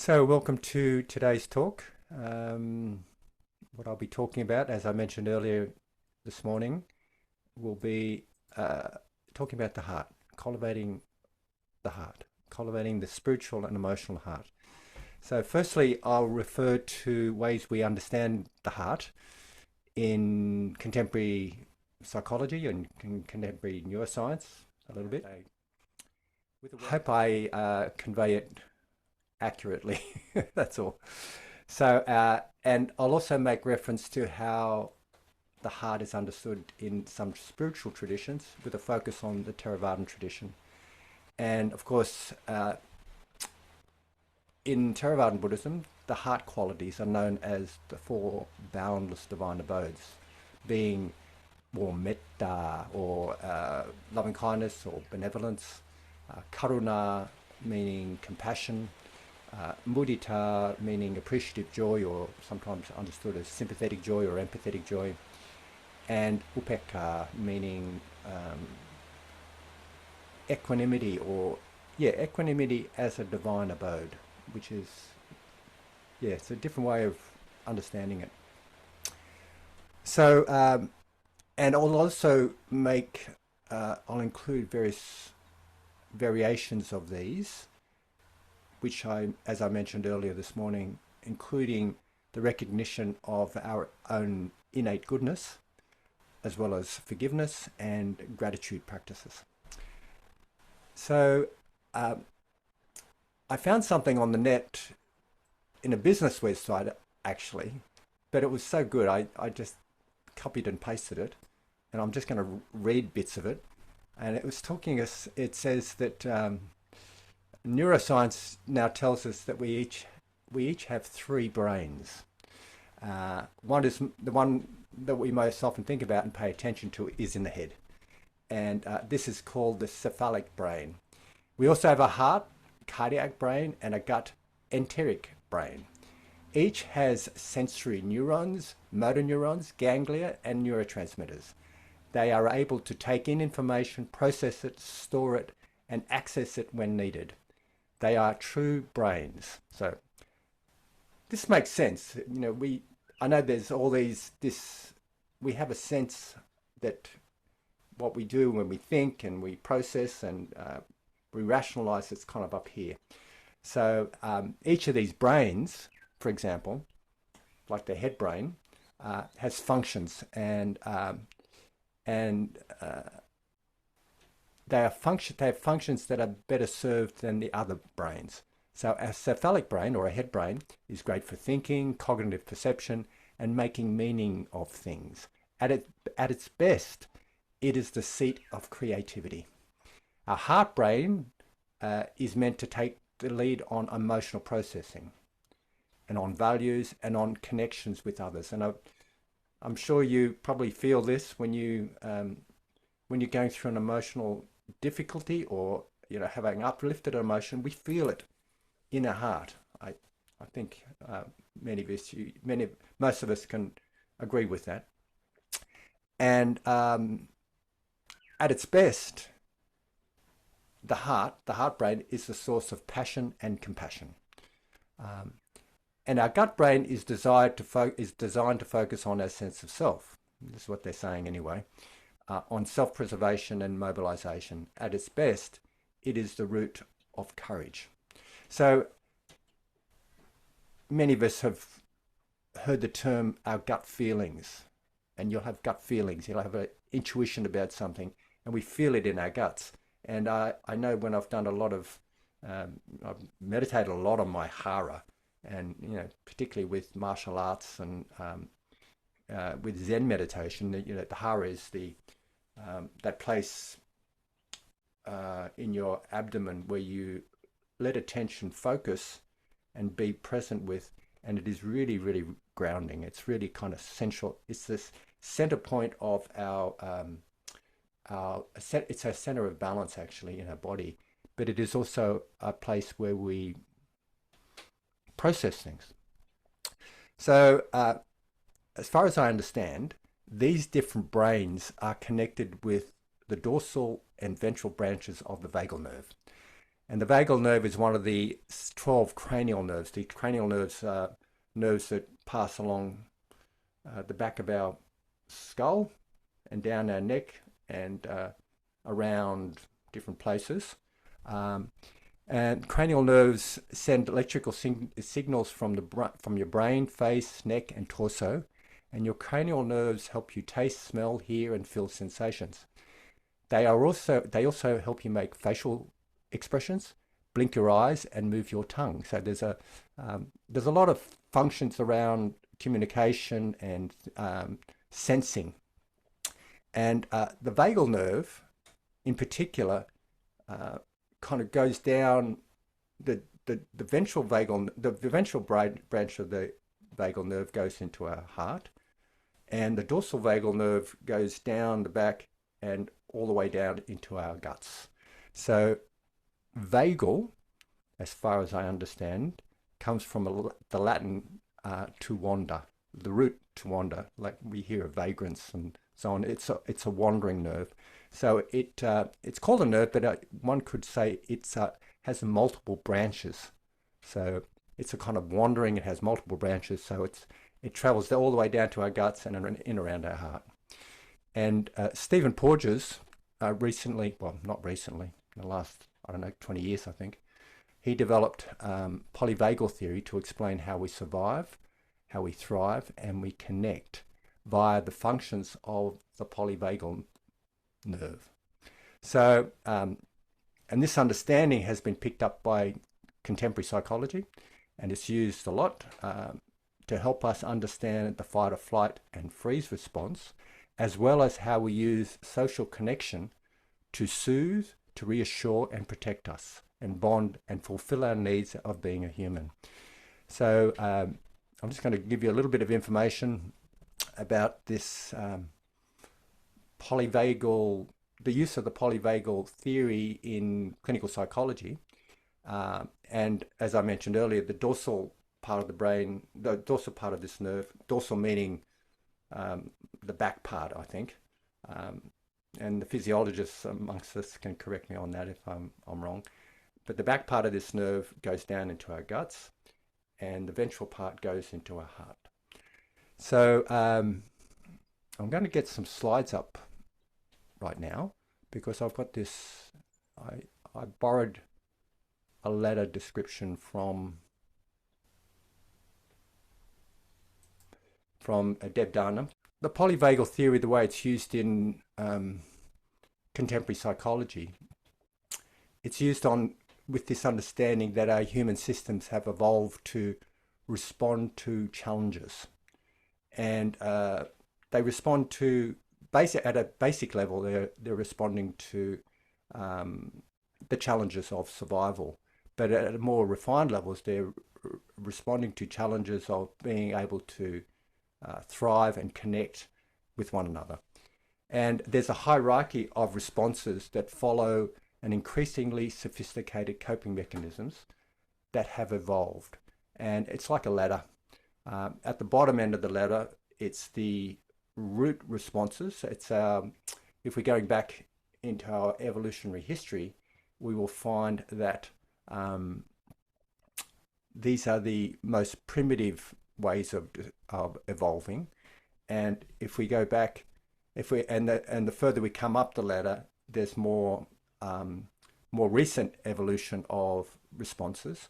So welcome to today's talk. What I'll be talking about, as I mentioned earlier this morning, will be talking about the heart, cultivating the heart, cultivating the spiritual and emotional heart. So firstly, I'll refer to ways we understand the heart in contemporary psychology and contemporary neuroscience a little bit. I hope I convey it accurately. That's all. So, and I'll also make reference to how the heart is understood in some spiritual traditions with a focus on the Theravada tradition. And of course, in Theravada Buddhism, the heart qualities are known as the four boundless divine abodes, being more metta or loving kindness or benevolence, karuna meaning compassion, mudita meaning appreciative joy, or sometimes understood as sympathetic joy or empathetic joy, and upekkha meaning equanimity, or equanimity as a divine abode, which is it's a different way of understanding it. So and I'll also make I'll include various variations of these, which as I mentioned earlier this morning, including the recognition of our own innate goodness, as well as forgiveness and gratitude practices. So I found something on the net in a business website, actually, but it was so good, I just copied and pasted it, and I'm just going to read bits of it. And it was talking us, it says that neuroscience now tells us that we each have three brains. One is the one that we most often think about and pay attention to is in the head, and this is called the cephalic brain. We also have a heart, cardiac brain, and a gut, enteric brain. Each has sensory neurons, motor neurons, ganglia, and neurotransmitters. They are able to take in information, process it, store it, and access it when needed. They are true brains. So this makes sense. You know, I know there's all we have a sense that what we do when we think and we process and we rationalize, it's kind of up here. So each of these brains, for example, like the head brain, has functions, and they have functions that are better served than the other brains. So a cephalic brain, or a head brain, is great for thinking, cognitive perception, and making meaning of things. At its best, it is the seat of creativity. Our heart brain is meant to take the lead on emotional processing and on values and on connections with others. And I'm sure you probably feel this when you're going through an emotional difficulty, or having uplifted emotion. We feel it in our heart. I think most of us can agree with that. And at its best, the heart brain is the source of passion and compassion. And our gut brain is designed to focus on our sense of self. This is what they're saying anyway. On self-preservation and mobilization. At its best, it is the root of courage. So many of us have heard the term our gut feelings, and you'll have gut feelings. You'll have an intuition about something, and we feel it in our guts. And I know when I've done I've meditated a lot on my hara, and particularly with martial arts and with Zen meditation, the hara is that place in your abdomen where you let attention focus and be present with, and it is really, really grounding. It's really kind of central. It's this center point of it's a center of balance actually in our body, but it is also a place where we process things. So as far as I understand, these different brains are connected with the dorsal and ventral branches of the vagal nerve. And the vagal nerve is one of the 12 cranial nerves. The cranial nerves are nerves that pass along the back of our skull and down our neck and around different places. And cranial nerves send electrical signals from your brain, face, neck, and torso. And your cranial nerves help you taste, smell, hear, and feel sensations. They also help you make facial expressions, blink your eyes, and move your tongue. So there's a lot of functions around communication and sensing. And the vagal nerve, in particular, kind of goes down the ventral branch of the vagal nerve goes into our heart, and the dorsal vagal nerve goes down the back and all the way down into our guts. So vagal, as far as I understand, comes from the Latin to wander, the root to wander, like we hear of vagrants and so on. It's a wandering nerve. So it's called a nerve, but one could say it has multiple branches. So it's a kind of wandering. It has multiple branches. So it travels all the way down to our guts and in around our heart. And Stephen Porges recently, well, not recently, in the last, 20 years, I think, he developed polyvagal theory to explain how we survive, how we thrive, and we connect via the functions of the polyvagal nerve. So, and this understanding has been picked up by contemporary psychology, and it's used a lot to help us understand the fight or flight and freeze response, as well as how we use social connection to soothe, to reassure and protect us and bond and fulfill our needs of being a human. So I'm just going to give you a little bit of information about this polyvagal, the use of the polyvagal theory in clinical psychology. And as I mentioned earlier, the dorsal part of the brain, the dorsal part of this nerve, dorsal meaning the back part, I think. And the physiologists amongst us can correct me on that if I'm wrong. But the back part of this nerve goes down into our guts, and the ventral part goes into our heart. So I'm going to get some slides up right now because I've got this, I borrowed a letter description from Deb Dharma. The polyvagal theory, the way it's used in contemporary psychology, it's used with this understanding that our human systems have evolved to respond to challenges. And they respond to, at a basic level, they're responding to the challenges of survival. But at more refined levels, they're responding to challenges of being able to thrive and connect with one another. And there's a hierarchy of responses that follow an increasingly sophisticated coping mechanisms that have evolved. And it's like a ladder. At the bottom end of the ladder, it's the root responses. It's if we're going back into our evolutionary history, we will find that these are the most primitive ways of evolving. And if we go back, the further we come up the ladder, there's more recent evolution of responses.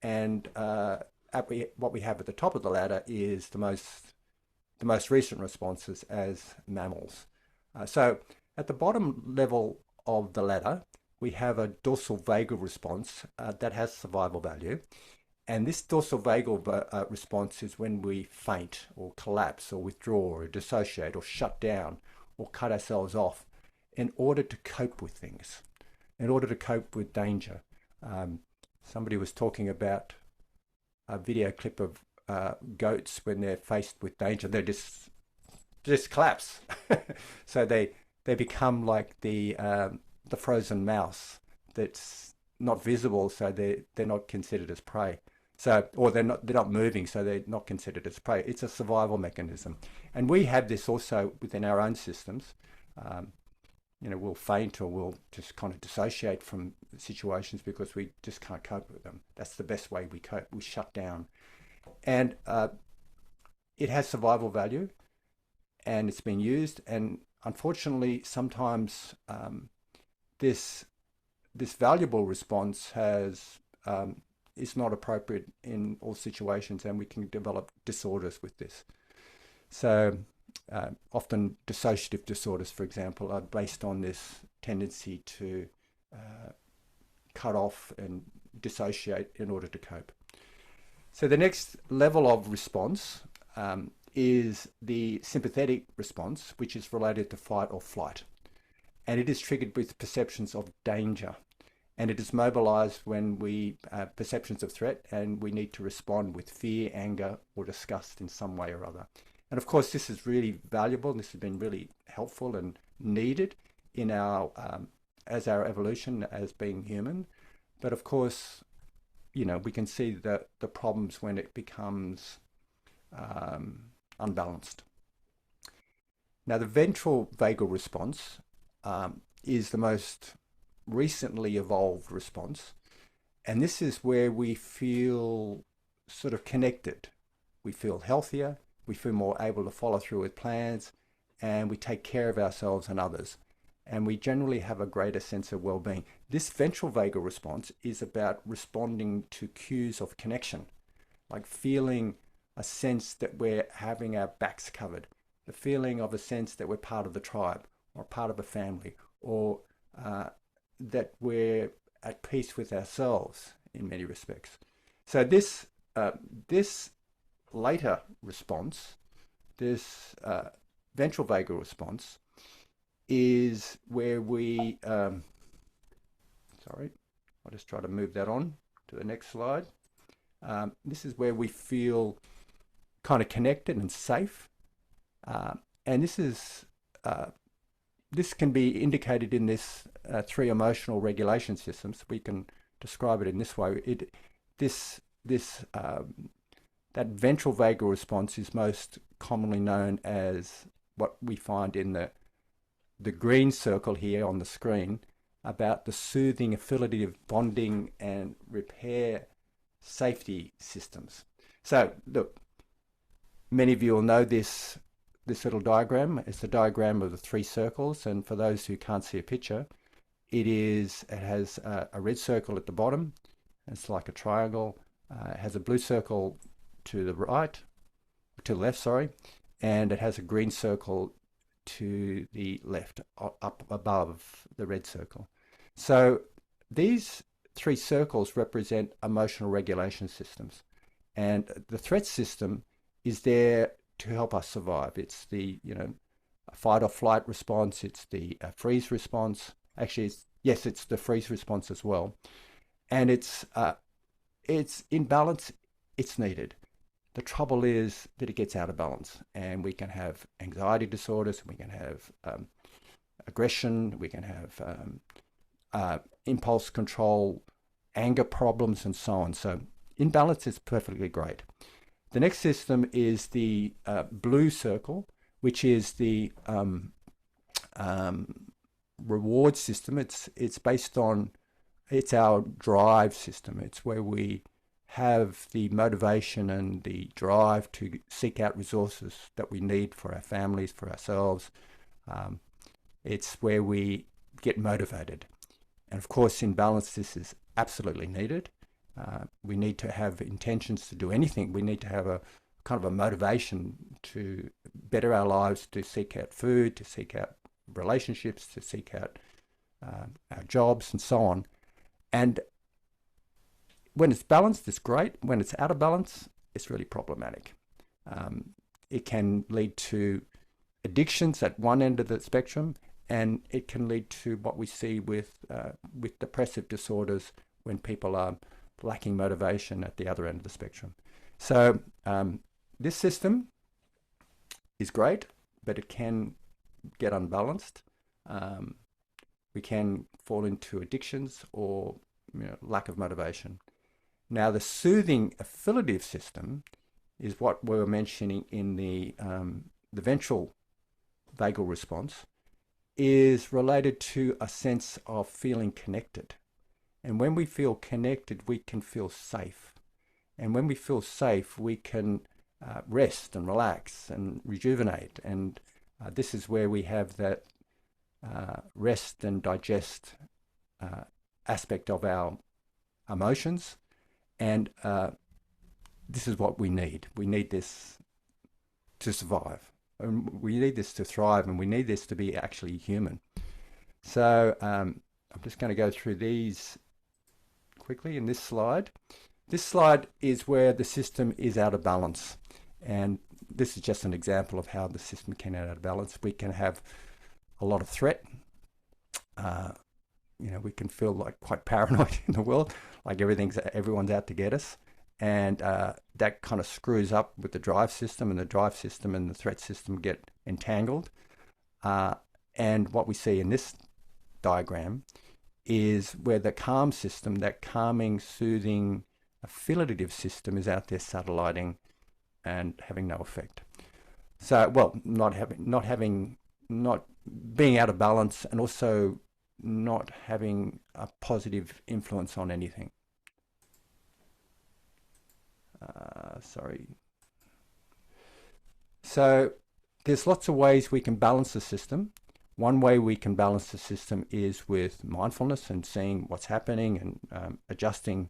And what we have at the top of the ladder is the most recent responses as mammals. So at the bottom level of the ladder, we have a dorsal vagal response that has survival value. And this dorsal vagal response is when we faint or collapse or withdraw or dissociate or shut down or cut ourselves off in order to cope with things, in order to cope with danger. Somebody was talking about a video clip of goats when they're faced with danger. They just collapse. So they become like the frozen mouse that's not visible, so they're not considered as prey. So, or they're not moving, so they're not considered as prey. It's a survival mechanism, and we have this also within our own systems. we'll faint or we'll just kind of dissociate from situations because we just can't cope with them. That's the best way we cope. We shut down. And it has survival value, and it's been used. And unfortunately, sometimes this valuable response is not appropriate in all situations, and we can develop disorders with this. So often dissociative disorders, for example, are based on this tendency to cut off and dissociate in order to cope. So the next level of response is the sympathetic response, which is related to fight or flight. And it is triggered with perceptions of danger. And it is mobilized when we have perceptions of threat and we need to respond with fear, anger, or disgust in some way or other. And of course, this is really valuable. This has been really helpful and needed in our as our evolution as being human. But of course, we can see the problems when it becomes unbalanced. Now, the ventral vagal response is the most recently evolved response. And this is where we feel sort of connected. We feel healthier. We feel more able to follow through with plans, and we take care of ourselves and others. And we generally have a greater sense of well-being. This ventral vagal response is about responding to cues of connection, like feeling a sense that we're having our backs covered, the feeling of a sense that we're part of the tribe or part of a family, or that we're at peace with ourselves in many respects. So this later response, this ventral vagal response, is where we, sorry, I'll just try to move that on to the next slide. This is where we feel kind of connected and safe. And this can be indicated in this three emotional regulation systems. We can describe it in this way. That ventral vagal response is most commonly known as what we find in the green circle here on the screen, about the soothing, affiliative, bonding, and repair safety systems. So look, many of you will know this little diagram. It's the diagram of the three circles, and for those who can't see a picture, it has a red circle at the bottom. It's like a triangle. It has a blue circle to the left, and it has a green circle to the left, up above the red circle. So these three circles represent emotional regulation systems, and the threat system is there to help us survive. It's the fight or flight response. It's the freeze response. Actually, it's the freeze response as well, and it's in balance. It's needed. The trouble is that it gets out of balance, and we can have anxiety disorders, we can have aggression, we can have impulse control, anger problems, and so on. So imbalance is perfectly great. The next system is the blue circle, which is the reward system. It's based on, it's our drive system. It's where we have the motivation and the drive to seek out resources that we need for our families, for ourselves. It's where we get motivated. And of course, in balance, this is absolutely needed. We need to have intentions to do anything. We need to have a kind of a motivation to better our lives, to seek out food, to seek out relationships, to seek out our jobs, and so on. And when it's balanced, it's great. When it's out of balance, it's really problematic. It can lead to addictions at one end of the spectrum, and it can lead to what we see with depressive disorders when people are lacking motivation at the other end of the spectrum. So this system is great, but it can get unbalanced. We can fall into addictions or lack of motivation. Now, the soothing affiliative system is what we were mentioning in the ventral vagal response. is related to a sense of feeling connected. And when we feel connected, we can feel safe. And when we feel safe, we can rest and relax and rejuvenate. And this is where we have that rest and digest aspect of our emotions. And this is what we need. We need this to survive. And we need this to thrive, and we need this to be actually human. So I'm just going to go through these quickly in this slide. This slide is where the system is out of balance. And this is just an example of how the system can get out of balance. We can have a lot of threat. We can feel like quite paranoid in the world, like everyone's out to get us. And that kind of screws up with the drive system, and the drive system and the threat system get entangled. And what we see in this diagram is where the calm system, that calming, soothing, affiliative system, is out there satelliting and having no effect. So, well, not being out of balance, and also not having a positive influence on anything. So there's lots of ways we can balance the system. One way we can balance the system is with mindfulness and seeing what's happening, and adjusting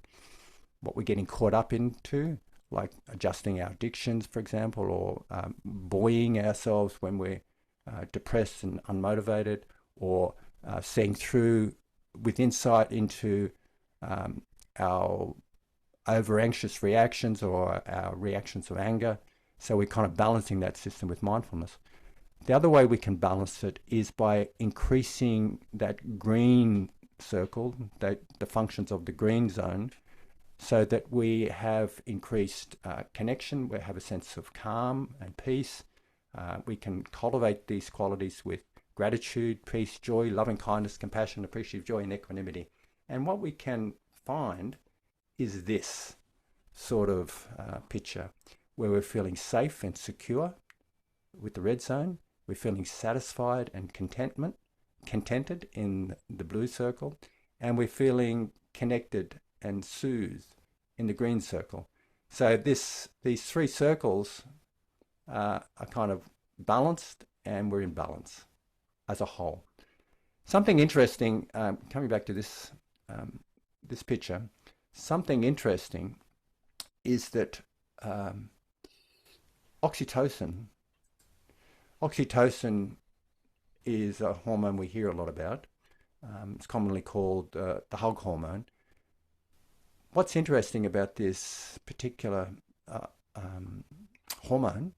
what we're getting caught up into, like adjusting our addictions, for example, or buoying ourselves when we're depressed and unmotivated, or seeing through with insight into our over-anxious reactions or our reactions of anger. So we're kind of balancing that system with mindfulness. The other way we can balance it is by increasing that green circle, the functions of the green zone, so that we have increased connection, we have a sense of calm and peace. We can cultivate these qualities with gratitude, peace, joy, loving kindness, compassion, appreciative joy, and equanimity. And what we can find is this sort of picture where we're feeling safe and secure with the red zone. We're feeling satisfied and contented in the blue circle, and we're feeling connected and soothed in the green circle. So these three circles are kind of balanced, and we're in balance as a whole. Something interesting, coming back to this picture, something interesting is that oxytocin is a hormone we hear a lot about. It's commonly called the hug hormone. What's interesting about this particular hormone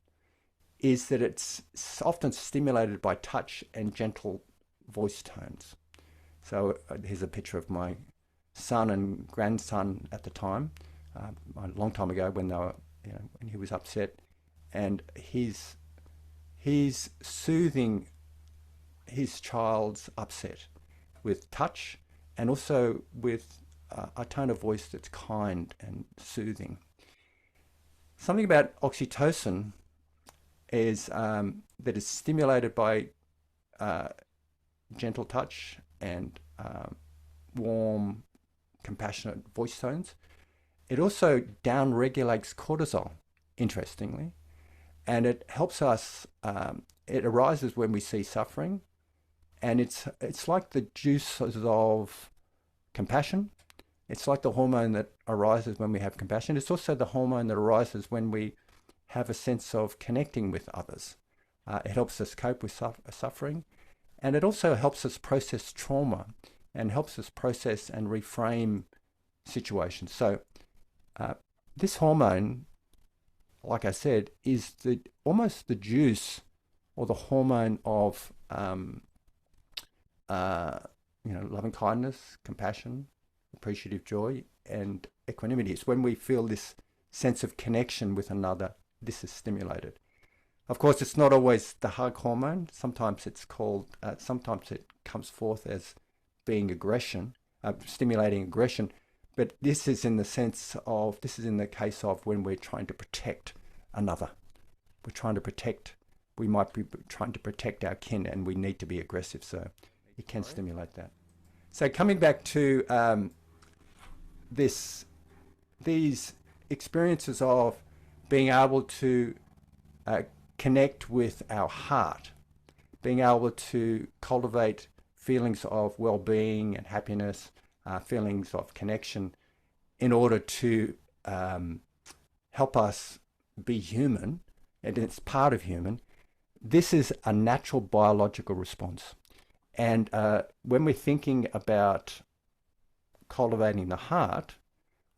is that it's often stimulated by touch and gentle voice tones. So here's a picture of my son and grandson at the time, a long time ago, when they were, when he was upset, and he's soothing his child's upset with touch, and also with a tone of voice that's kind and soothing. Something about oxytocin is that is stimulated by gentle touch and warm, compassionate voice tones. It also down-regulates cortisol, interestingly, and it helps us, it arises when we see suffering, and it's like the juices of compassion. It's like the hormone that arises when we have compassion. It's also the hormone that arises when we have a sense of connecting with others. It helps us cope with suffering, and it also helps us process trauma and helps us process and reframe situations. So this hormone, like I said, is almost the juice or the hormone of loving kindness, compassion, appreciative joy, and equanimity. It's when we feel this sense of connection with another, this is stimulated. Of course, it's not always the hug hormone. Sometimes it's called, sometimes it comes forth as being aggression, stimulating aggression. But this is in the case of when we're trying to protect another. We're trying to protect we might be trying to protect our kin and we need to be aggressive. So it can stimulate that. So coming back to these experiences of being able to connect with our heart, being able to cultivate feelings of well-being and happiness, feelings of connection, in order to help us be human, and it's part of human. This is a natural biological response. And when we're thinking about cultivating the heart,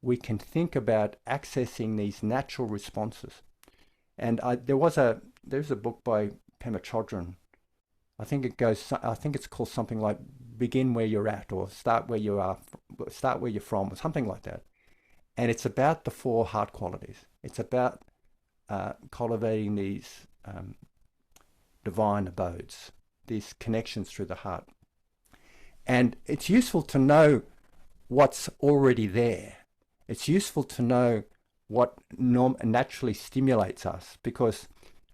we can think about accessing these natural responses. And there's a book by Pema Chodron. I think it's called something like "Begin Where You're At" or "Start Where You Are, Start Where You're From" or something like that. And it's about the 4 heart qualities. It's about cultivating these divine abodes, these connections through the heart. And it's useful to know what's already there. It's useful to know what naturally stimulates us, because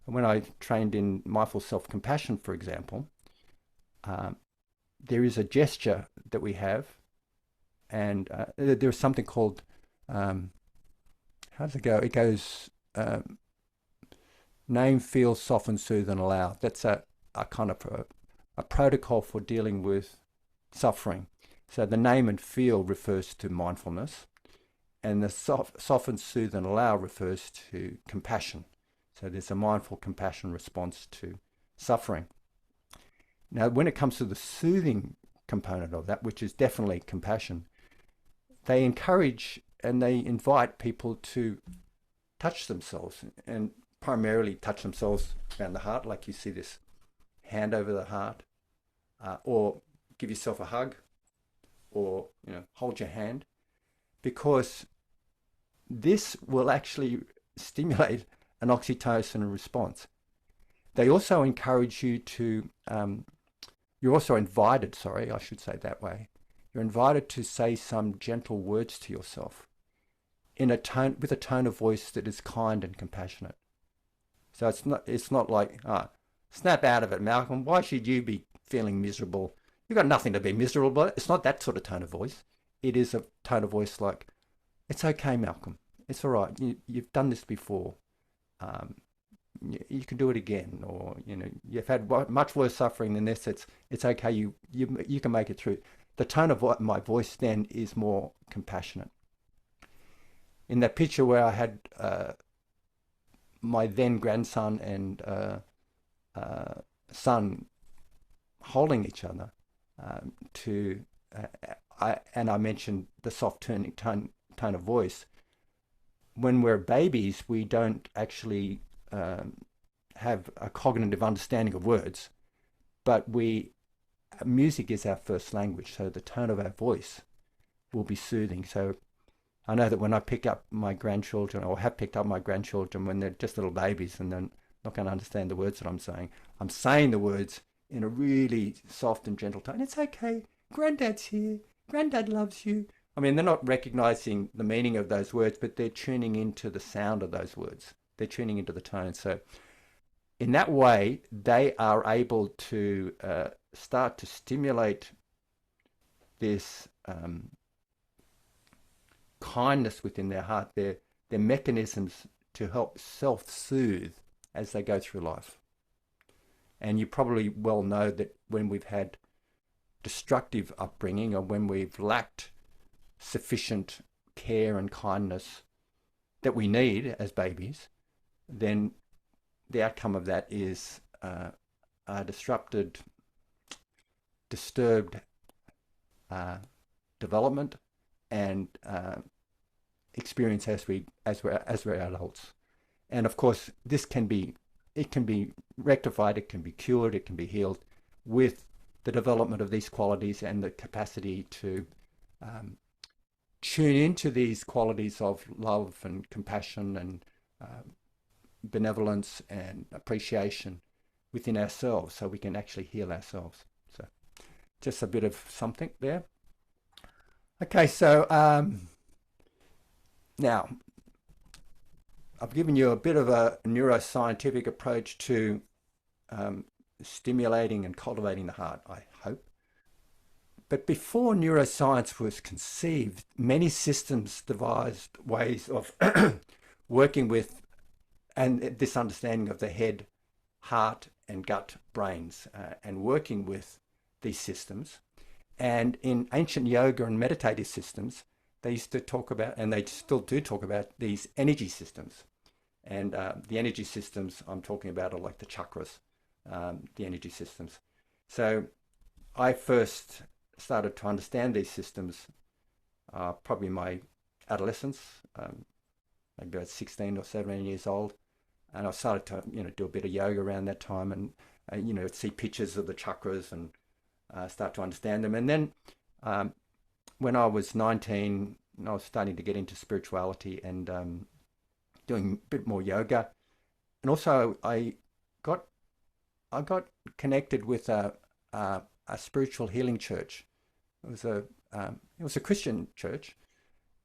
when I trained in mindful self-compassion, for example, there is a gesture that we have, and there's something called, how does it go? It goes, name, feel, soften, soothe, and allow. That's a kind of a protocol for dealing with suffering. So the name and feel refers to mindfulness, and the soften, soothe, and allow refers to compassion. So there's a mindful compassion response to suffering. Now, when it comes to the soothing component of that, which is definitely compassion, they encourage and they invite people to touch themselves, and primarily touch themselves around the heart, like you see this hand over the heart, or give yourself a hug, or hold your hand, because this will actually stimulate an oxytocin response. They also encourage you to, you're also invited, sorry, I should say it that way, you're invited to say some gentle words to yourself in a tone, with a tone of voice that is kind and compassionate. So it's not like, snap out of it, Malcolm, why should you be feeling miserable? You've got nothing to be miserable about. It's not that sort of tone of voice. It is a tone of voice like, it's okay, Malcolm. It's all right. You've done this before. You can do it again. Or, you've had much worse suffering than this. It's okay. You can make it through. The tone of my voice then is more compassionate. In that picture where I had my then grandson and son holding each other, I mentioned the soft turning tone of voice. When we're babies, we don't actually have a cognitive understanding of words, but music is our first language, so the tone of our voice will be soothing. So I know that when I pick up my grandchildren, or have picked up my grandchildren when they're just little babies and they're not going to understand the words that I'm saying the words in a really soft and gentle tone. It's okay. Granddad's here. Granddad loves you. I mean, they're not recognizing the meaning of those words, but they're tuning into the sound of those words. They're tuning into the tone. So in that way, they are able to start to stimulate this kindness within their heart, their mechanisms to help self-soothe as they go through life. And you probably well know that when we've had destructive upbringing, or when we've lacked sufficient care and kindness that we need as babies, then the outcome of that is a disturbed development and experience as we're adults. And of course, it can be rectified, it can be cured, it can be healed with the development of these qualities and the capacity to tune into these qualities of love and compassion and benevolence and appreciation within ourselves, so we can actually heal ourselves. So just a bit of something there. Okay, so now I've given you a bit of a neuroscientific approach to stimulating and cultivating the heart, I hope. But before neuroscience was conceived, many systems devised ways of working with and this understanding of the head, heart, and gut brains, and working with these systems. And in ancient yoga and meditative systems, they used to talk about, and they still do talk about, these energy systems. And the energy systems I'm talking about are like the chakras, the energy systems. So I first started to understand these systems probably in my adolescence, maybe about 16 or 17 years old. And I started to, do a bit of yoga around that time, and see pictures of the chakras and start to understand them. And then when I was 19, I was starting to get into spirituality and doing a bit more yoga. And also I got connected with a spiritual healing church. It was a Christian church,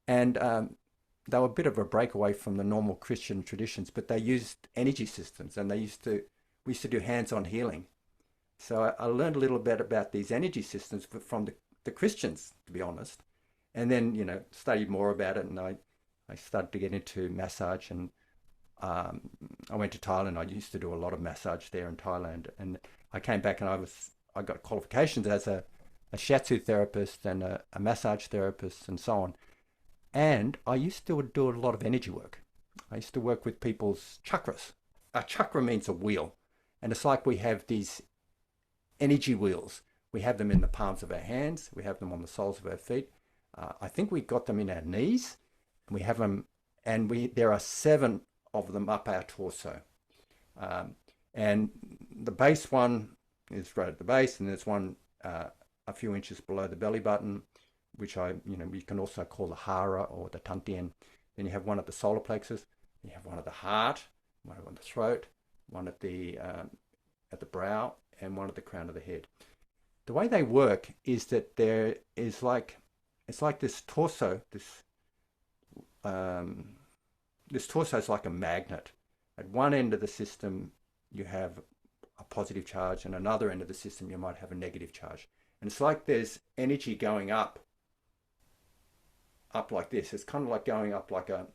and they were a bit of a breakaway from the normal Christian traditions, but they used energy systems, and we used to do hands-on healing. So I learned a little bit about these energy systems from the Christians, to be honest, and then studied more about it, and I started to get into massage, and I went to Thailand. I used to do a lot of massage there in Thailand, and I came back and I got qualifications as a shiatsu therapist and a massage therapist and so on. And I used to do a lot of energy work. I used to work with people's chakras. A chakra means a wheel. And it's like we have these energy wheels. We have them in the palms of our hands. We have them on the soles of our feet. I think we got them in our knees. We have them, and there are 7 of them up our torso. And the base one is right at the base, and there's one a few inches below the belly button, which you can also call the hara or the tantien. Then you have one at the solar plexus. You have one at the heart, one at the throat, one at the brow, and one at the crown of the head. The way they work is that there is it's like this torso. This torso is like a magnet. At one end of the system, you have a positive charge, and another end of the system, you might have a negative charge. And it's like there's energy going up like this. It's kind of like going up like a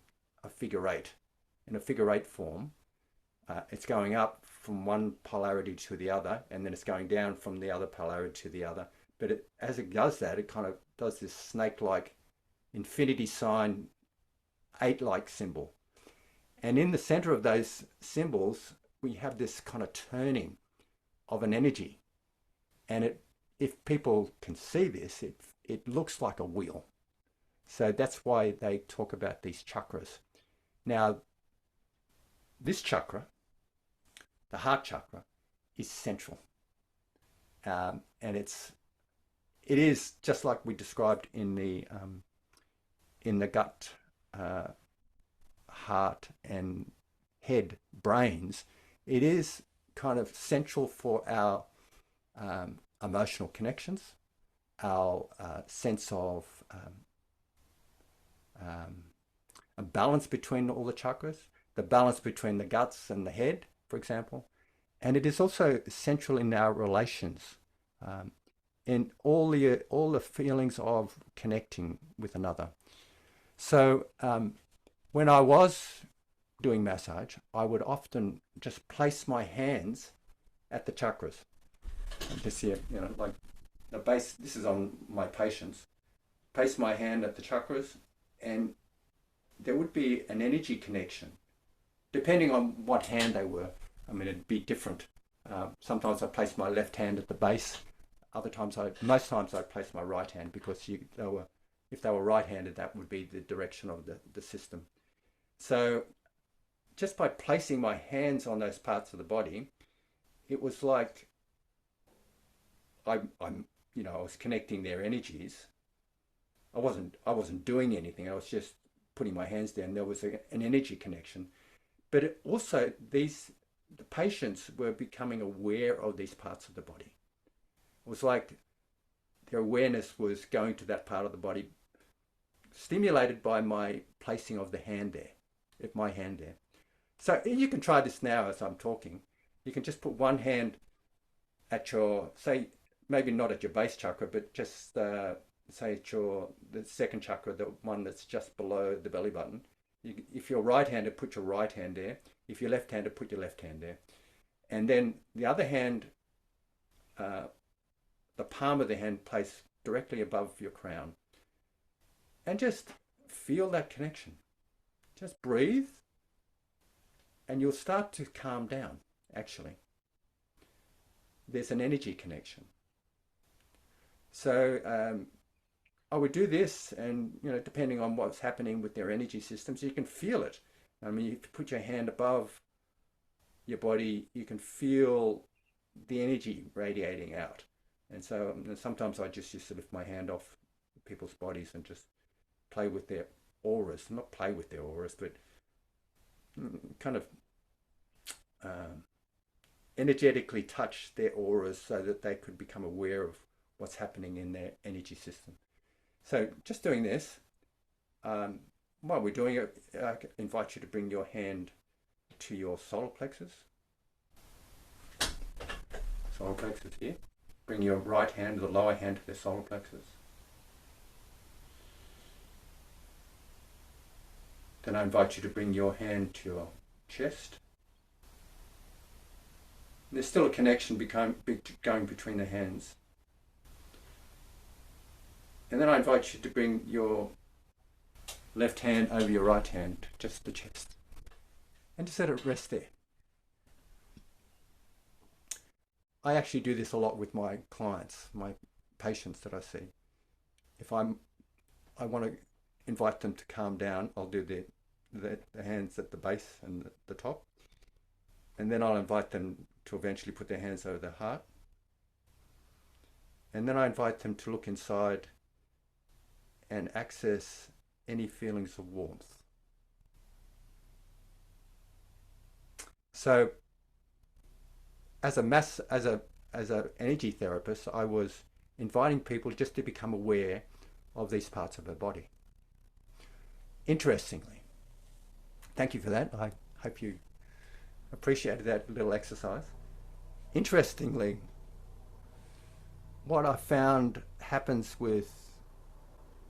figure 8. In a figure 8 form, it's going up from one polarity to the other, and then it's going down from the other polarity to the other. But as it does that, it kind of does this snake-like infinity sign 8-like symbol. And in the center of those symbols, we have this kind of turning of an energy. And if people can see this, it looks like a wheel. So that's why they talk about these chakras. Now, this chakra, the heart chakra, is central. And it is just like we described in the gut, heart and head brains. It is kind of central for our emotional connections, our sense of a balance between all the chakras, the balance between the guts and the head, for example. And it is also central in our relations, in all the feelings of connecting with another. So when I was doing massage, I would often just place my hands at the chakras. And just here, like the base, this is on my patients. Place my hand at the chakras, and there would be an energy connection, depending on what hand they were. I mean, it'd be different. Sometimes I place my left hand at the base. Most times I place my right hand, because if they were right-handed, that would be the direction of the system. So just by placing my hands on those parts of the body, it was like I was connecting their energies. I wasn't doing anything. I was just putting my hands down. There was an energy connection. But the patients were becoming aware of these parts of the body. It was like their awareness was going to that part of the body, stimulated by my placing of my hand there. So you can try this now as I'm talking. you can just put one hand at your, say, maybe not at your base chakra, but just say at the second chakra, the one that's just below the belly button. If you're right-handed, put your right hand there. If you're left-handed, put your left hand there. And then the other hand, the palm of the hand placed directly above your crown. And just feel that connection. Just breathe, and you'll start to calm down, actually. There's an energy connection. So I would do this, and depending on what's happening with their energy systems, you can feel it. I mean, if you put your hand above your body, you can feel the energy radiating out. And so sometimes I just used to lift my hand off people's bodies and just play with their auras. Not play with their auras, but kind of energetically touch their auras so that they could become aware of what's happening in their energy system. So just doing this, while we're doing it, I invite you to bring your hand to your solar plexus. Solar plexus here. Bring your right hand, the lower hand, to the solar plexus. Then I invite you to bring your hand to your chest. There's still a connection going between the hands. And then I invite you to bring your left hand over your right hand, just the chest. And just let it rest there. I actually do this a lot with my clients, my patients that I see. If I want to invite them to calm down, I'll do the hands at the base and the top. And then I'll invite them to eventually put their hands over their heart. And then I invite them to look inside and access any feelings of warmth. So as a energy therapist, I was inviting people just to become aware of these parts of their body. Interestingly, thank you for that. I hope you appreciated that little exercise. Interestingly, what I found happens with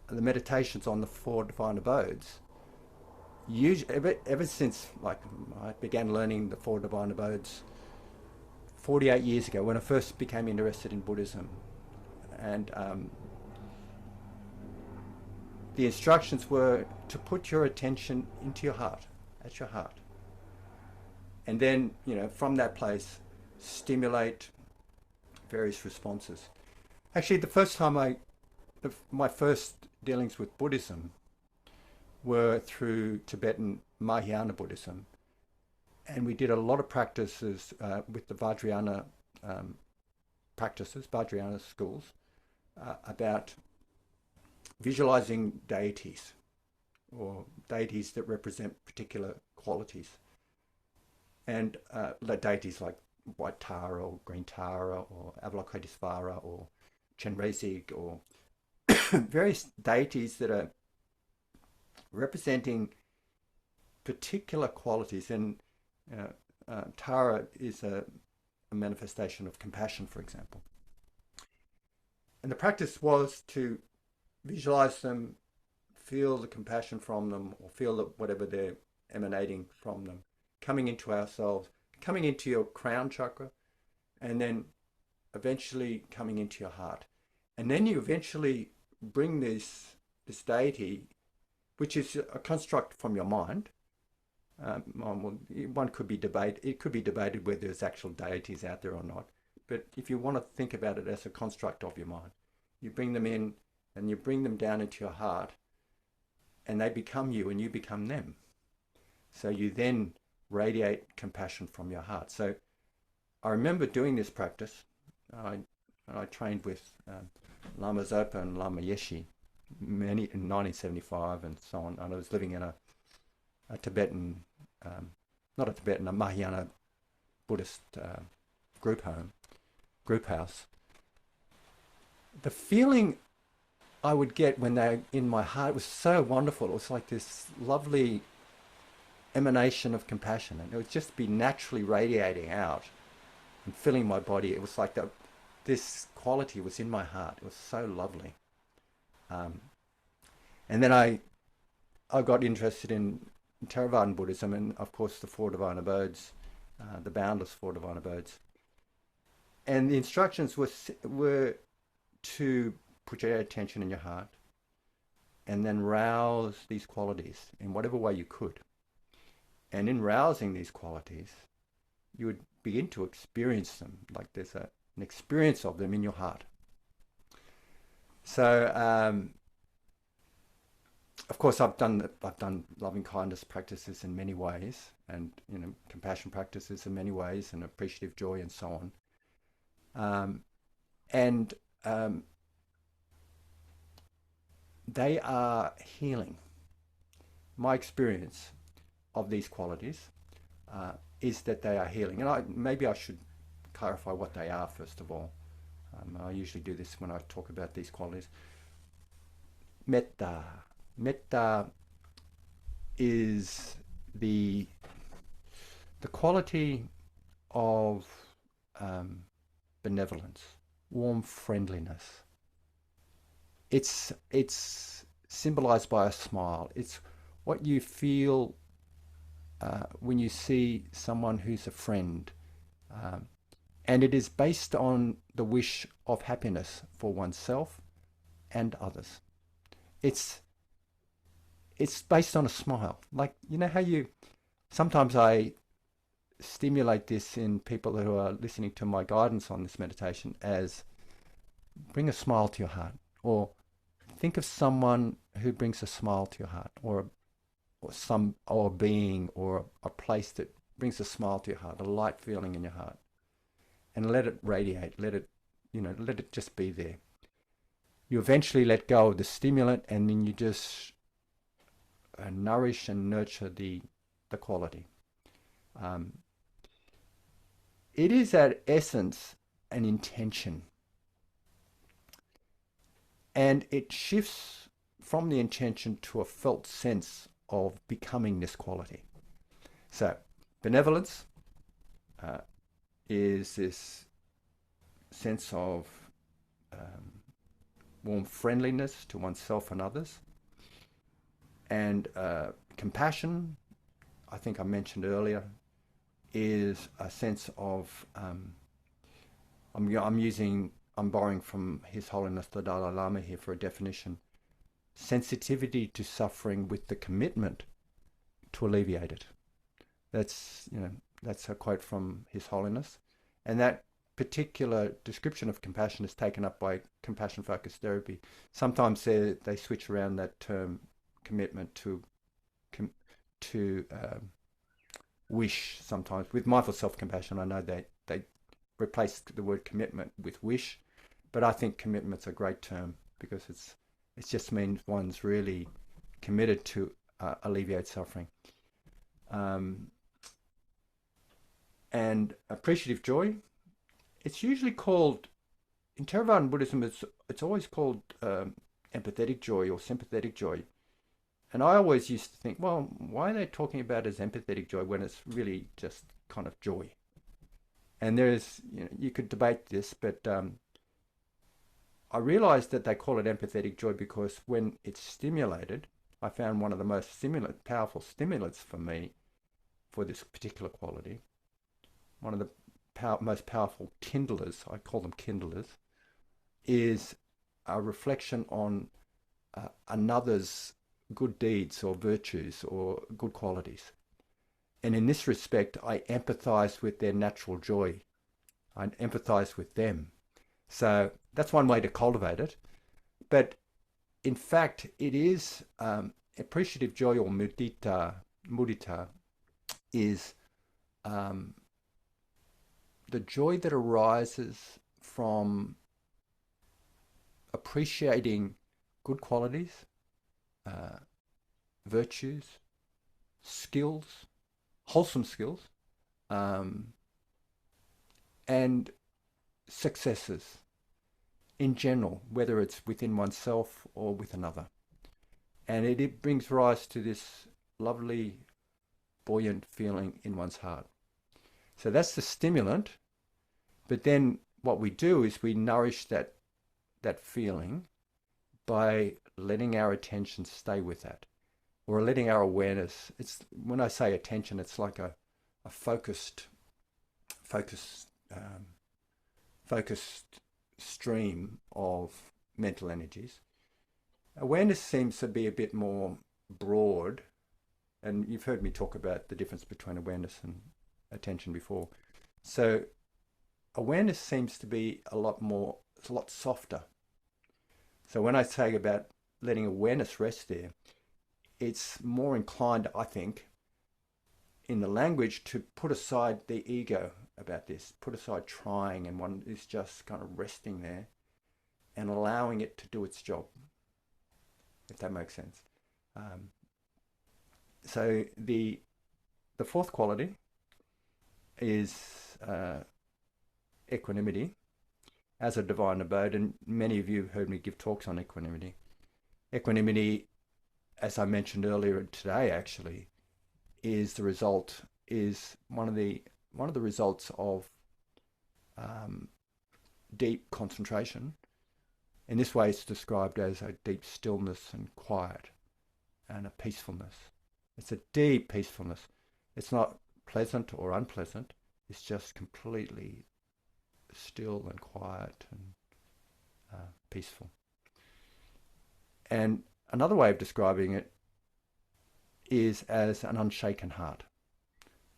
the meditations on the 4 divine abodes, ever since I began learning the 4 divine abodes 48 years ago, when I first became interested in Buddhism, and the instructions were to put your attention into your heart, at your heart, and then from that place stimulate various responses. Actually, the first time my first dealings with Buddhism were through Tibetan Mahayana Buddhism, and we did a lot of practices with the Vajrayana Vajrayana schools, about visualizing deities, or deities that represent particular qualities, and deities like White Tara or Green Tara or Avalokitesvara or Chenrezig, or various deities that are representing particular qualities. And Tara is a manifestation of compassion, for example. And the practice was to visualize them, feel the compassion from them, or feel that whatever they're emanating from them, coming into ourselves, coming into your crown chakra, and then eventually coming into your heart. And then you eventually bring this deity, which is a construct from your mind. One could be debated. It could be debated whether there's actual deities out there or not. But if you want to think about it as a construct of your mind, you bring them in and you bring them down into your heart, and they become you and you become them. So you then radiate compassion from your heart. So I remember doing this practice. I trained with Lama Zopa and Lama Yeshe in 1975 and so on. And I was living in a Tibetan, not a Tibetan, a Mahayana Buddhist group house. The feeling I would get when they're in my heart was so wonderful. It was like this lovely emanation of compassion, and it would just be naturally radiating out and filling my body. It was like that. This quality was in my heart. It was so lovely. Um, and then I got interested in Theravada Buddhism, and of course the Four Divine Abodes, the boundless Four Divine Abodes. And the instructions were to put your attention in your heart and then rouse these qualities in whatever way you could. And in rousing these qualities, you would begin to experience them, like there's an experience of them in your heart. So, of course, I've done loving kindness practices in many ways, and compassion practices in many ways, and appreciative joy and so on. And they are healing. My experience of these qualities is that they are healing. And maybe I should clarify what they are first of all. I usually do this when I talk about these qualities. Metta. Metta is the quality of benevolence, warm friendliness. It's symbolized by a smile. It's what you feel when you see someone who's a friend. And it is based on the wish of happiness for oneself and others. It's based on a smile. Like, how sometimes I stimulate this in people who are listening to my guidance on this meditation as bring a smile to your heart, or think of someone who brings a smile to your heart, or a being or a place that brings a smile to your heart, a light feeling in your heart, and let it radiate, let it just be there. You eventually let go of the stimulant, and then you just nourish and nurture the quality. It is at essence an intention, and it shifts from the intention to a felt sense of becoming this quality. So benevolence is this sense of warm friendliness to oneself and others. And compassion, I think I mentioned earlier, is a sense of, I'm borrowing from His Holiness the Dalai Lama here for a definition, sensitivity to suffering with the commitment to alleviate it. That's a quote from His Holiness. And that particular description of compassion is taken up by compassion-focused therapy. Sometimes they switch around that term commitment to wish. Sometimes with mindful self-compassion, I know they replace the word commitment with wish, but I think commitment's a great term because it just means one's really committed to alleviate suffering. And appreciative joy, it's usually called, in Theravada Buddhism, it's always called empathetic joy or sympathetic joy. And I always used to think, well, why are they talking about it as empathetic joy when it's really just kind of joy? And you could debate this, but I realized that they call it empathetic joy because when it's stimulated, I found one of the most powerful stimulants for me for this particular quality. One of the most powerful kindlers, I call them kindlers, is a reflection on another's good deeds or virtues or good qualities. And in this respect, I empathize with their natural joy. I empathize with them. So that's one way to cultivate it. But in fact, it is appreciative joy, or mudita, is the joy that arises from appreciating good qualities, virtues, skills, wholesome skills, and successes in general, whether it's within oneself or with another. And it brings rise to this lovely, buoyant feeling in one's heart. So that's the stimulant. But then what we do is we nourish that feeling by letting our attention stay with that, or letting our awareness. It's, when I say attention, it's like a focused focused focused stream of mental energies. Awareness seems to be a bit more broad, and you've heard me talk about the difference between awareness and attention before. So awareness seems to be it's a lot softer. So when I say about letting awareness rest there, it's more inclined, I think, in the language to put aside the ego about this, put aside trying, and one is just kind of resting there and allowing it to do its job, if that makes sense. So the fourth quality is equanimity as a divine abode, and many of you have heard me give talks on equanimity. Equanimity, as I mentioned earlier today, actually, is one of the results of deep concentration. In this way, it's described as a deep stillness and quiet and a peacefulness. It's a deep peacefulness. It's not pleasant or unpleasant. It's just completely still and quiet and peaceful. And another way of describing it is as an unshaken heart,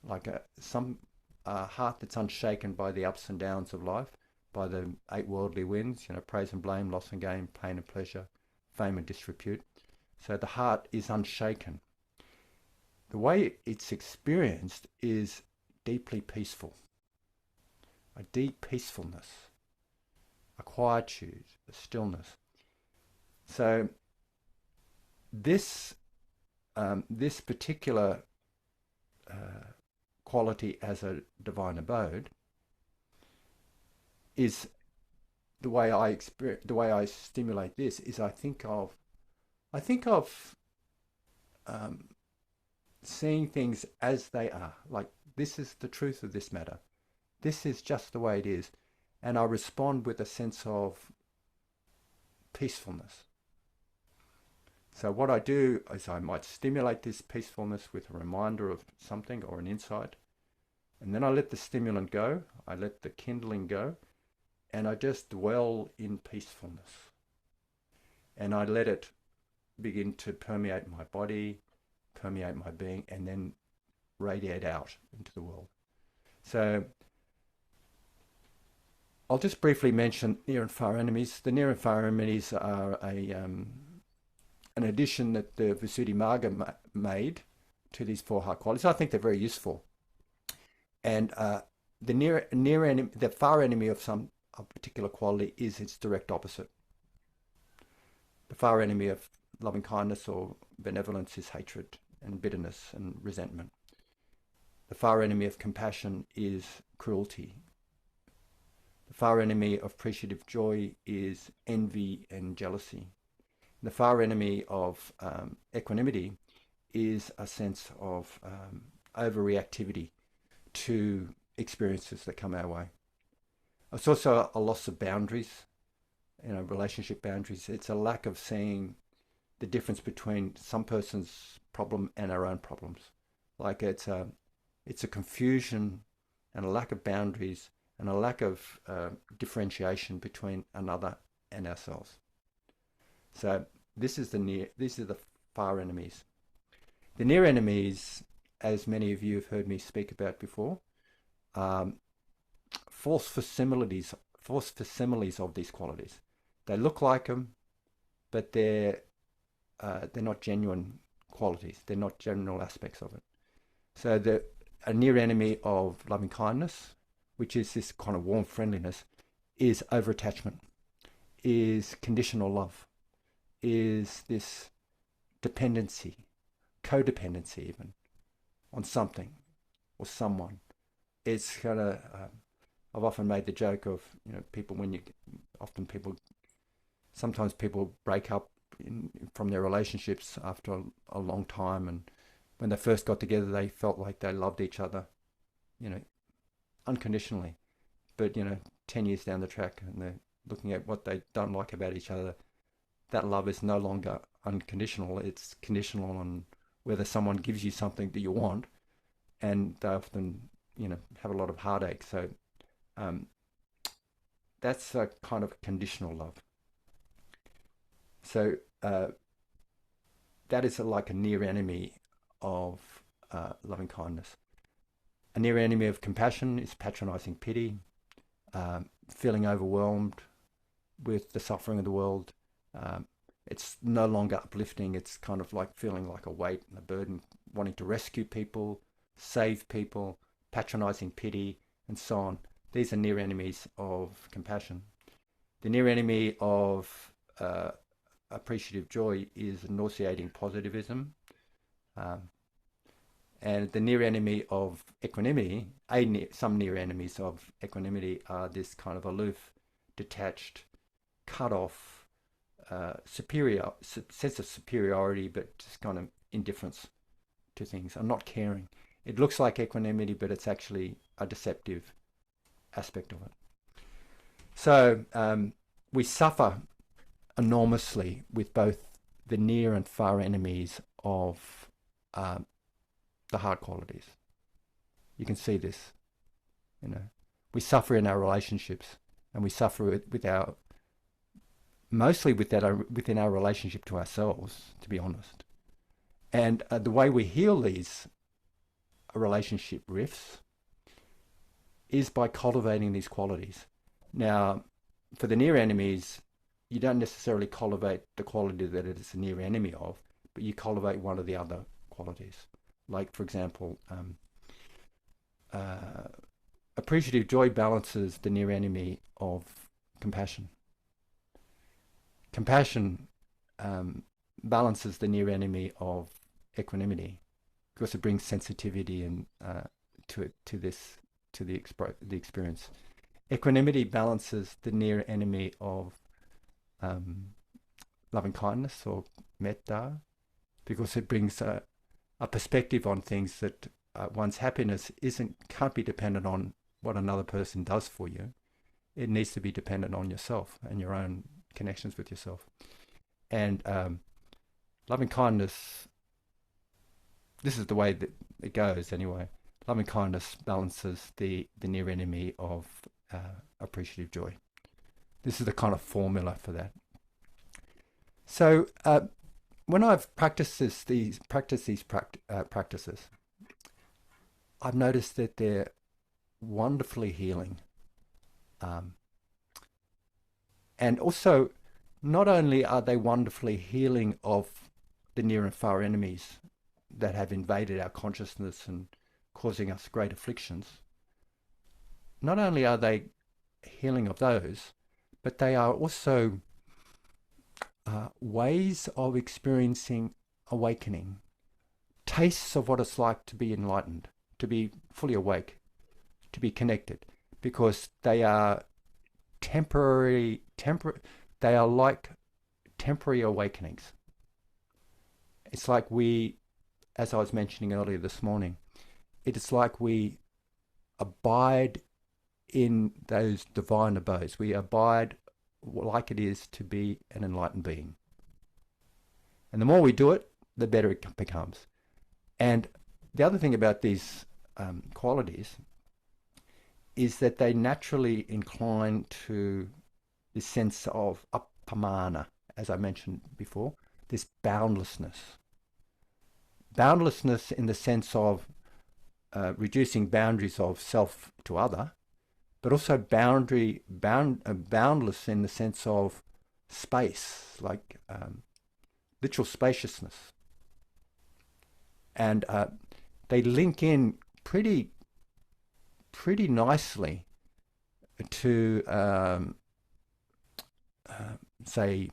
like a heart that's unshaken by the ups and downs of life, by the eight worldly winds, praise and blame, loss and gain, pain and pleasure, fame and disrepute. So the heart is unshaken. The way it's experienced is deeply peaceful, a deep peacefulness, a quietude, a stillness. So this particular quality as a divine abode is the way I stimulate this is I think of seeing things as they are, like this is the truth of this matter. This is just the way it is. And I respond with a sense of peacefulness. So what I do is I might stimulate this peacefulness with a reminder of something or an insight. And then I let the stimulant go. I let the kindling go. And I just dwell in peacefulness. And I let it begin to permeate my body, permeate my being, and then radiate out into the world. So I'll just briefly mention near and far enemies. The near and far enemies are an addition that the Visuddhimagga made to these four heart qualities. I think they're very useful. And the far enemy of a particular quality is its direct opposite. The far enemy of loving kindness or benevolence is hatred and bitterness and resentment. The far enemy of compassion is cruelty. The far enemy of appreciative joy is envy and jealousy. The far enemy of equanimity is a sense of overreactivity to experiences that come our way. It's also a loss of boundaries, relationship boundaries. It's a lack of seeing the difference between some person's problem and our own problems. Like it's a confusion and a lack of boundaries and a lack of differentiation between another and ourselves. So these are the far enemies. The near enemies, as many of you have heard me speak about before, false facsimiles of these qualities. They look like them, but they're not genuine qualities. They're not general aspects of it. So a near enemy of loving kindness, which is this kind of warm friendliness, is over-attachment, is conditional love, is this dependency, codependency even, on something or someone. It's kind of, I've often made the joke of, people sometimes people break up from their relationships after a long time, and when they first got together they felt like they loved each other, unconditionally. but 10 years down the track and they're looking at what they don't like about each other, that love is no longer unconditional. It's conditional on whether someone gives you something that you want, and they often, have a lot of heartache. So that's a kind of conditional love. So that is like a near enemy of loving kindness. A near enemy of compassion is patronizing pity, feeling overwhelmed with the suffering of the world. It's no longer uplifting. It's kind of like feeling like a weight and a burden, wanting to rescue people, save people, patronizing pity, and so on. These are near enemies of compassion. The near enemy of appreciative joy is nauseating positivism. And the near enemy of equanimity, some near enemies of equanimity are this kind of aloof, detached, cut off, sense of superiority, but just kind of indifference to things and not caring. It looks like equanimity, but it's actually a deceptive aspect of it. So we suffer enormously with both the near and far enemies of the hard qualities. You can see this. We suffer in our relationships, and we suffer mostly within our relationship to ourselves, to be honest. And the way we heal these relationship rifts is by cultivating these qualities. Now, for the near enemies, you don't necessarily cultivate the quality that it is a near enemy of, but you cultivate one of the other qualities. Like, for example, appreciative joy balances the near enemy of compassion. Compassion balances the near enemy of equanimity, because it brings sensitivity and to the experience. Equanimity balances the near enemy of loving kindness or metta, because it brings a perspective on things that one's happiness can't be dependent on what another person does for you. It needs to be dependent on yourself and your own connections with yourself. And loving kindness, this is the way that it goes anyway. Loving kindness balances the near enemy of appreciative joy. This is the kind of formula for that. So when I've practiced these practices, I've noticed that they're wonderfully healing. And also, not only are they wonderfully healing of the near and far enemies that have invaded our consciousness and causing us great afflictions, not only are they healing of those, but they are also ways of experiencing awakening, tastes of what it's like to be enlightened, to be fully awake, to be connected, because they are they are like temporary awakenings. It's like as I was mentioning earlier this morning, it is like we abide in those divine abodes. We abide like it is to be an enlightened being. And the more we do it, the better it becomes. And the other thing about these qualities is that they naturally incline to this sense of appamana, as I mentioned before, this boundlessness. Boundlessness in the sense of reducing boundaries of self to other, but also boundless in the sense of space, like literal spaciousness. And they link in pretty nicely to say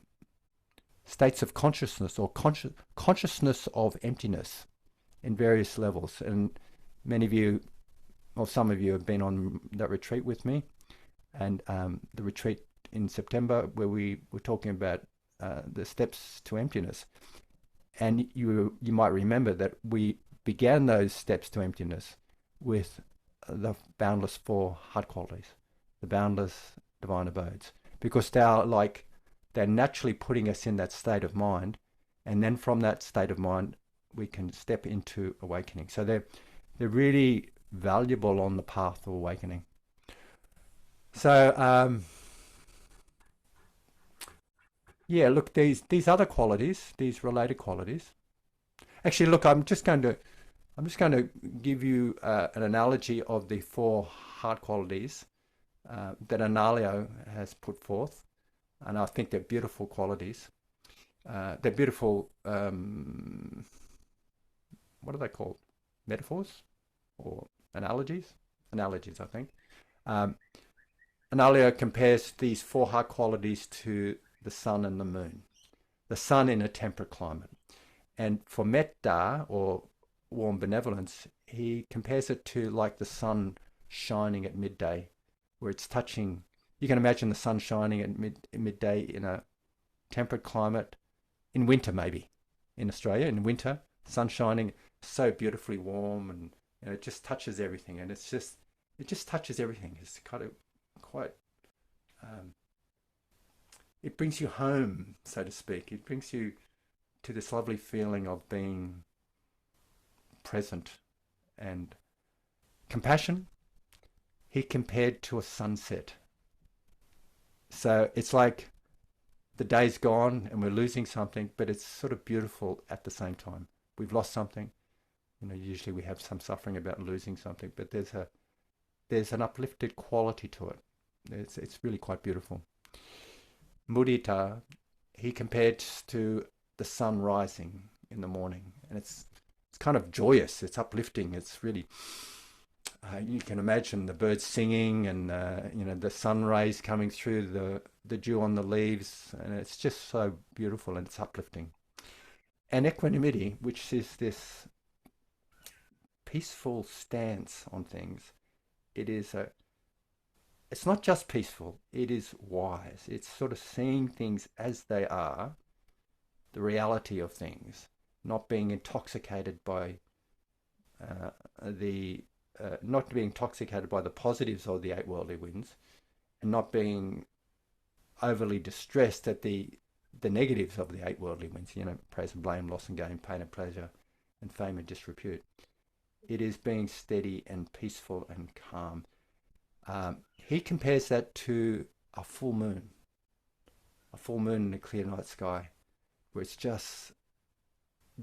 states of consciousness or consciousness of emptiness in various levels. And many of you, or some of you, have been on that retreat with me, and the retreat in September where we were talking about the steps to emptiness. And you might remember that we began those steps to emptiness with the boundless four heart qualities, the boundless divine abodes, because they're naturally putting us in that state of mind, and then from that state of mind we can step into awakening. So they're really valuable on the path of awakening. So yeah, look, these other qualities, these related qualities. Actually, look, I'm just going to give you an analogy of the four heart qualities that Analayo has put forth, and I think they're beautiful qualities. They're beautiful. What are they called? Metaphors or analogies? Analogies, I think. Analayo compares these four heart qualities to the sun and the moon. The sun in a temperate climate. And for metta, or warm benevolence, he compares it to like the sun shining at midday, where it's touching. You can imagine the sun shining at midday in a temperate climate, in winter maybe, in Australia, in winter, sun shining, so beautifully warm, and it just touches everything. And it just touches everything. It's kind of quite, it brings you home, so to speak. It brings you to this lovely feeling of being present. And compassion, he compared to a sunset. So it's like the day's gone and we're losing something, but it's sort of beautiful at the same time. We've lost something. Usually we have some suffering about losing something, but there's an uplifted quality to it. It's really quite beautiful. Mudita, he compared to the sun rising in the morning, and it's kind of joyous. It's uplifting. It's really, you can imagine the birds singing, and the sun rays coming through, the dew on the leaves, and it's just so beautiful and it's uplifting. And equanimity, which is this peaceful stance on things, it's not just peaceful, it is wise. It's sort of seeing things as they are, the reality of things, not being intoxicated by the positives of the eight worldly winds, and not being overly distressed at the negatives of the eight worldly winds, praise and blame, loss and gain, pain and pleasure, and fame and disrepute. It is being steady and peaceful and calm. He compares that to a full moon in a clear night sky, where it's just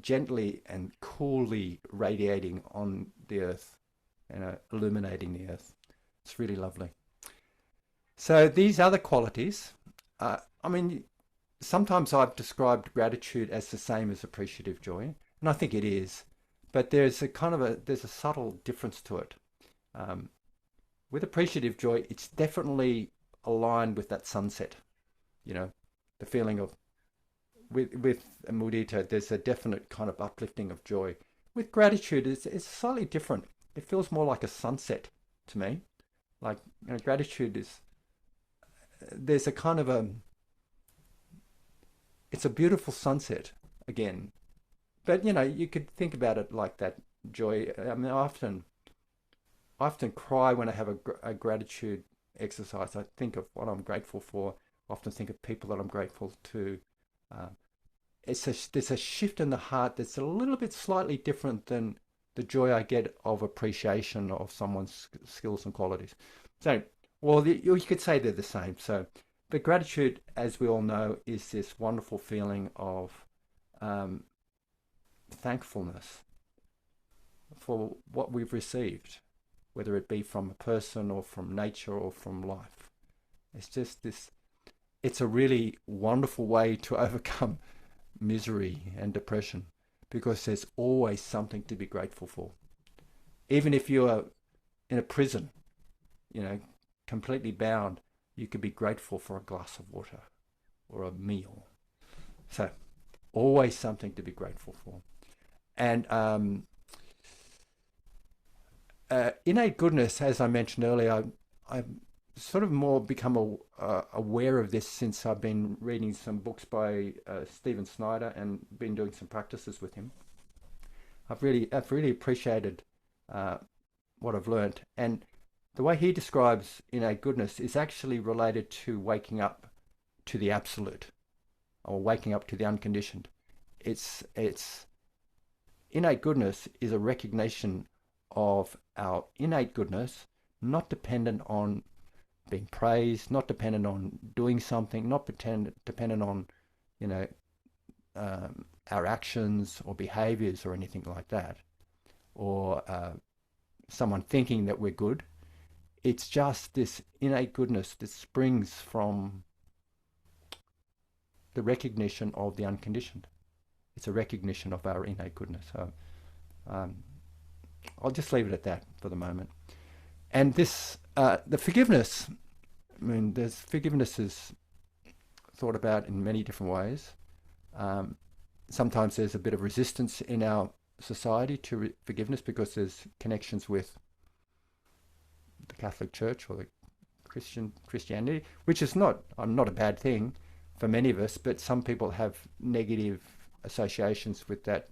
gently and coolly radiating on the earth and illuminating the earth. It's really lovely. So these other qualities, sometimes I've described gratitude as the same as appreciative joy, and I think it is, but there's a subtle difference to it. With appreciative joy, it's definitely aligned with that sunset, the feeling of, with mudita, there's a definite kind of uplifting of joy. With gratitude, it's slightly different. It feels more like a sunset to me. Like, gratitude is, there's a kind of it's a beautiful sunset again. But, you could think about it like that joy. I often cry when I have a gratitude exercise. I think of what I'm grateful for. I often think of people that I'm grateful to. There's a shift in the heart that's a little bit slightly different than the joy I get of appreciation of someone's skills and qualities. So, you could say they're the same. So, but gratitude, as we all know, is this wonderful feeling of thankfulness for what we've received, whether it be from a person or from nature or from life. It's just this, it's a really wonderful way to overcome misery and depression, because there's always something to be grateful for. Even if you're in a prison, completely bound, you could be grateful for a glass of water or a meal. So, always something to be grateful for. And innate goodness, as I mentioned earlier, I've sort of more become aware of this since I've been reading some books by Stephen Snyder and been doing some practices with him. I've really appreciated what I've learned, and the way he describes innate goodness is actually related to waking up to the absolute, or waking up to the unconditioned. It's innate goodness is a recognition of our innate goodness, not dependent on being praised, not dependent on doing something, not dependent on, you know, our actions or behaviors or anything like that, or someone thinking that we're good. It's just this innate goodness that springs from the recognition of the unconditioned. It's a recognition of our innate goodness. So I'll just leave it at that for the moment. And this, the forgiveness, I mean, there's forgiveness is thought about in many different ways. Sometimes there's a bit of resistance in our society to forgiveness because there's connections with the Catholic Church or the Christianity, which is not a bad thing for many of us, but some people have negative associations with that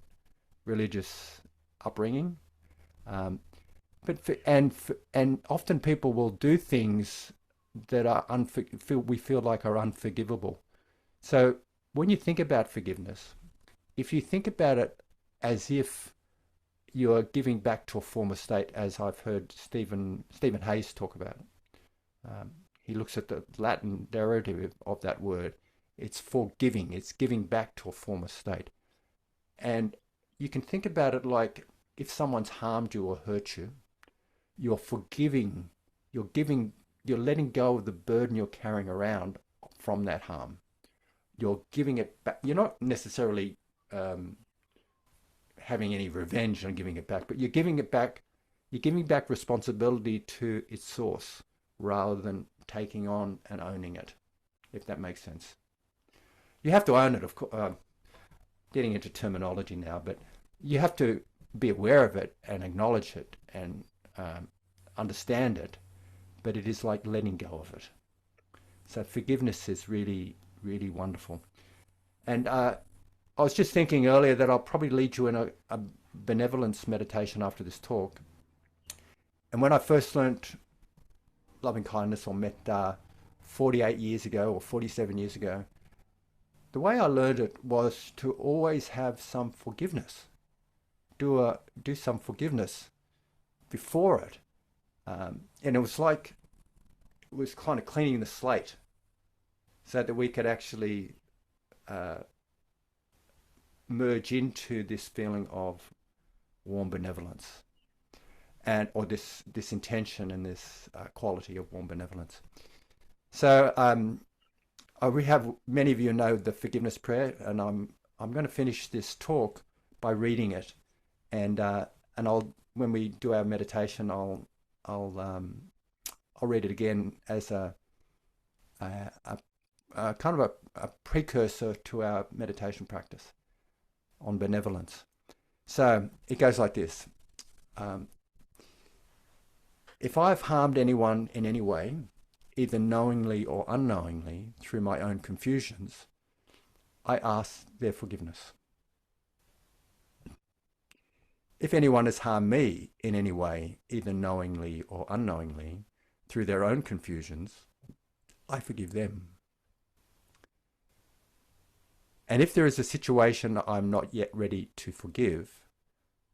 religious upbringing. And often people will do things that are we feel like are unforgivable. So when you think about forgiveness, if you think about it as if you are giving back to a former state, as I've heard Stephen Hayes talk about it. He looks at the Latin derivative of that word. It's forgiving. It's giving back to a former state. And you can think about it like if someone's harmed you or hurt you, you're forgiving, you're letting go of the burden you're carrying around from that harm. You're giving it back. You're not necessarily having any revenge on giving it back, but you're giving it back. You're giving back responsibility to its source rather than taking on and owning it, if that makes sense. You have to own it, of course. Getting into terminology now, but you have to be aware of it and acknowledge it and understand it, but it is like letting go of it. So forgiveness is really, really wonderful. And I was just thinking earlier that I'll probably lead you in a benevolence meditation after this talk. And when I first learnt loving kindness or metta 48 years ago or 47 years ago, the way I learned it was to always have some forgiveness. Do some forgiveness before it. And it was kind of cleaning the slate so that we could actually merge into this feeling of warm benevolence or this intention and this quality of warm benevolence. So we have, many of you know the forgiveness prayer, and I'm going to finish this talk by reading it, and I'll, when we do our meditation, I'll read it again as a kind of a precursor to our meditation practice on benevolence. So it goes like this. If I've harmed anyone in any way, either knowingly or unknowingly, through my own confusions, I ask their forgiveness. If anyone has harmed me in any way, either knowingly or unknowingly, through their own confusions, I forgive them. And if there is a situation I'm not yet ready to forgive,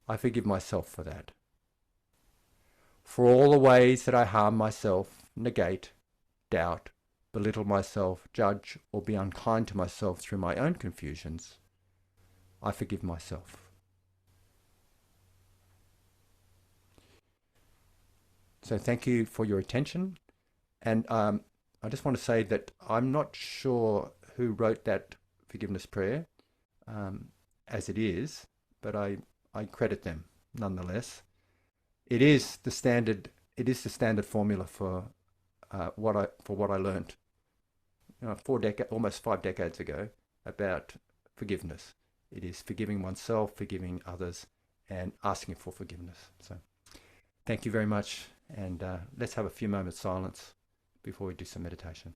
I forgive myself for that. For all the ways that I harm myself, negate, doubt, belittle myself, judge, or be unkind to myself through my own confusions, I forgive myself. So thank you for your attention. And I just want to say that I'm not sure who wrote that forgiveness prayer as it is, but I credit them nonetheless. It is the standard formula for what I learned, almost 5 decades ago, about forgiveness. It is forgiving oneself, forgiving others, and asking for forgiveness. So thank you very much, and let's have a few moments silence before we do some meditation.